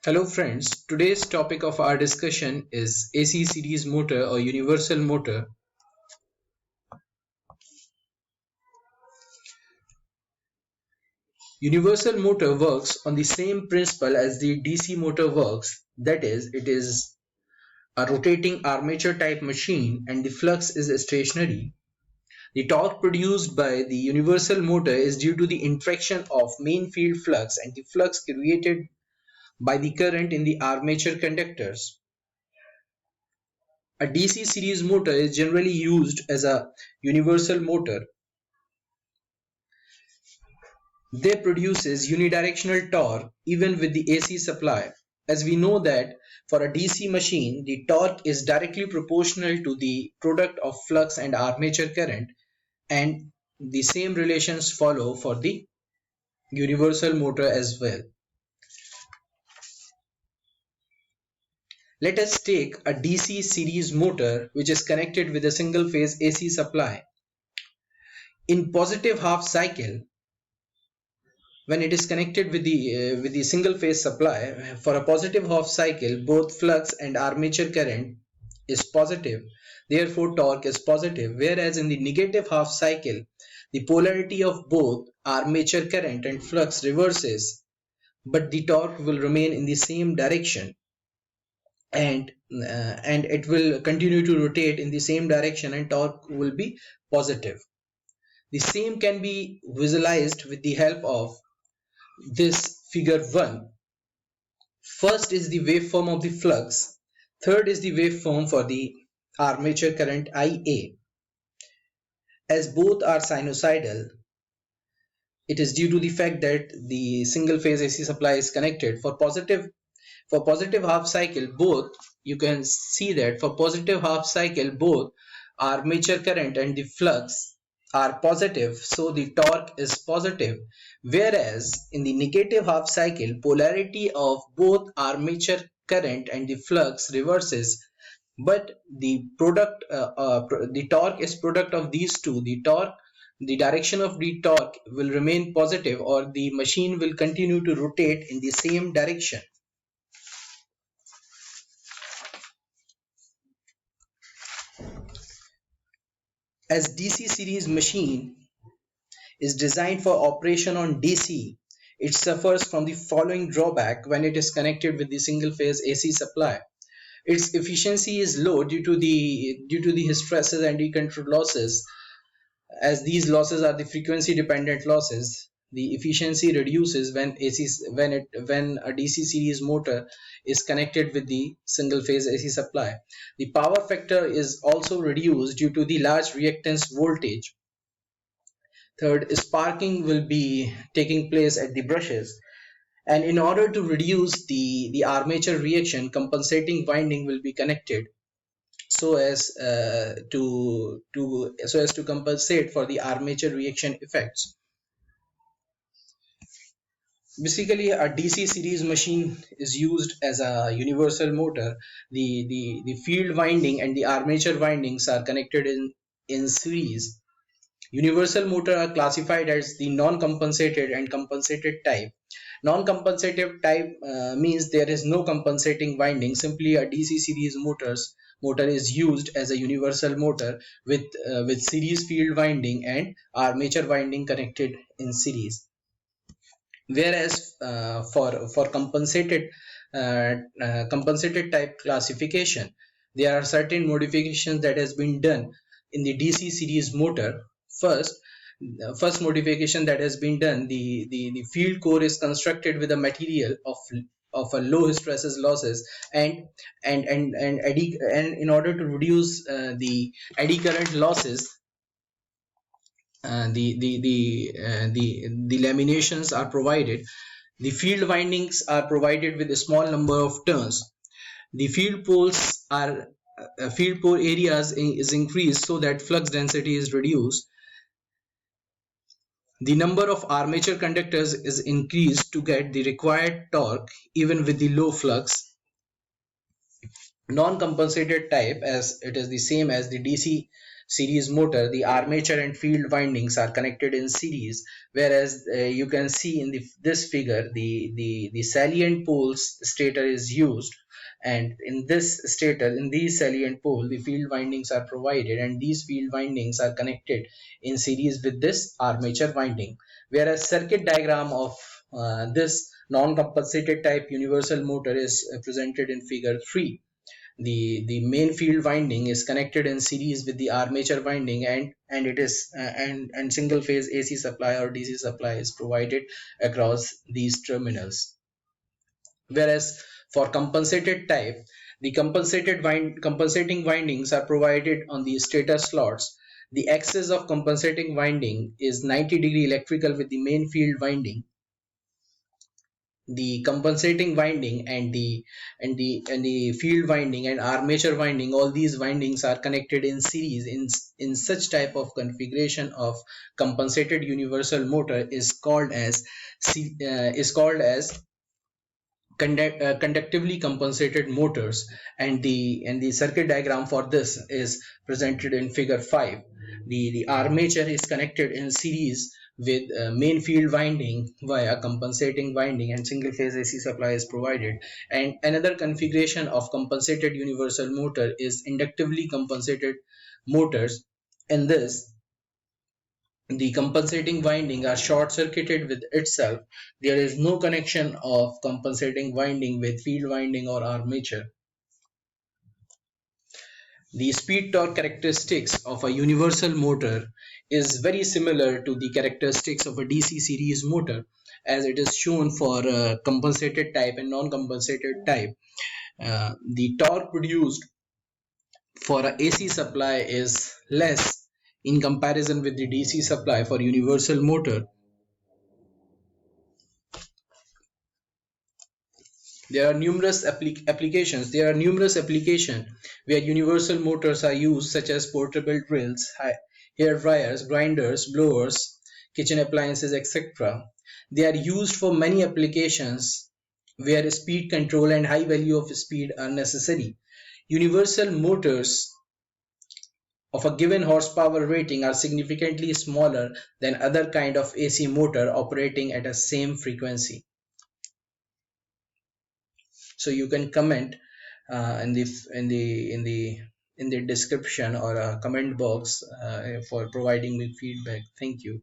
Hello friends, today's topic of our discussion is AC series motor or universal motor. Universal motor works on the same principle as the DC motor works, that is, it is a rotating armature type machine and the flux is stationary. The torque produced by the universal motor is due to the interaction of main field flux and the flux created by the current in the armature conductors. A DC series motor is generally used as a universal motor. They produces unidirectional torque even with the AC supply. As we know that for a DC machine, the torque is directly proportional to the product of flux and armature current, and the same relations follow for the universal motor as well. Let us take a DC series motor which is connected with a single phase AC supply. In positive half cycle, when it is connected with the single phase supply, for a positive half cycle, both flux and armature current is positive, therefore torque is positive, whereas in the negative half cycle the polarity of both armature current and flux reverses, but the torque will remain in the same direction, and it will continue to rotate in the same direction and torque will be positive. The same can be visualized with the help of this figure 1. First is the waveform of the flux. Third is the waveform for the armature current IA. As both are sinusoidal, it is due to the fact that the single phase AC supply is connected. For positive half cycle, both, you can see that for positive half cycle both armature current and the flux are positive, so the torque is positive, whereas in the negative half cycle polarity of both armature current and the flux reverses, but the the torque is product of these two. The direction of the torque will remain positive, or the machine will continue to rotate in the same direction. As DC series machine is designed for operation on DC, it suffers from the following drawback when it is connected with the single phase AC supply. Its efficiency is low due to the hysteresis and decontrol losses. As these losses are the frequency dependent losses, the efficiency reduces when a DC series motor is connected with the single phase AC supply. The power factor is also reduced due to the large reactance voltage. Third, sparking will be taking place at the brushes, and in order to reduce the armature reaction, compensating winding will be connected so as to compensate for the armature reaction effects. Basically, a DC series machine is used as a universal motor. The field winding and the armature windings are connected in series. Universal motor are classified as the non-compensated and compensated type. Non-compensated type means there is no compensating winding. Simply a DC series motor is used as a universal motor with series field winding and armature winding connected in series. Whereas for compensated type classification, there are certain modifications that has been done in the DC series motor. First modification that has been done, the field core is constructed with a material of a low hysteresis losses, and in order to reduce the eddy current losses, the laminations are provided. The field windings are provided with a small number of turns. The field poles are field pole areas is increased so that flux density is reduced. The number of armature conductors is increased to get the required torque even with the low flux. Non-compensated type, as it is the same as the DC series motor, the armature and field windings are connected in series, whereas you can see in this figure the salient poles stator is used, and in this stator, in these salient pole, the field windings are provided, and these field windings are connected in series with this armature winding. Whereas circuit diagram of this non-compensated type universal motor is presented in figure 3. The main field winding is connected in series with the armature winding, and it is and single phase AC supply or DC supply is provided across these terminals. Whereas for compensated type, the compensating windings are provided on the stator slots. The axis of compensating winding is 90-degree electrical with the main field winding. The compensating winding and the field winding and armature winding, all these windings are connected in series in such type of configuration of compensated universal motor is called as conductively compensated motors, and the circuit diagram for this is presented in figure 5. The armature is connected in series with main field winding via compensating winding, and single phase AC supply is provided. And another configuration of compensated universal motor is inductively compensated motors. In this, the compensating winding are short circuited with itself. There is no connection of compensating winding with field winding or armature. The speed torque characteristics of a universal motor is very similar to the characteristics of a DC series motor, as it is shown for compensated type and non-compensated type. The torque produced for a AC supply is less in comparison with the DC supply for universal motor. There are numerous applications. There are numerous applications where universal motors are used, such as portable drills, hair dryers, grinders, blowers, kitchen appliances, etc. They are used for many applications where speed control and high value of speed are necessary. Universal motors of a given horsepower rating are significantly smaller than other kind of AC motor operating at a same frequency. So you can comment in the description or a comment box for providing me feedback. Thank you.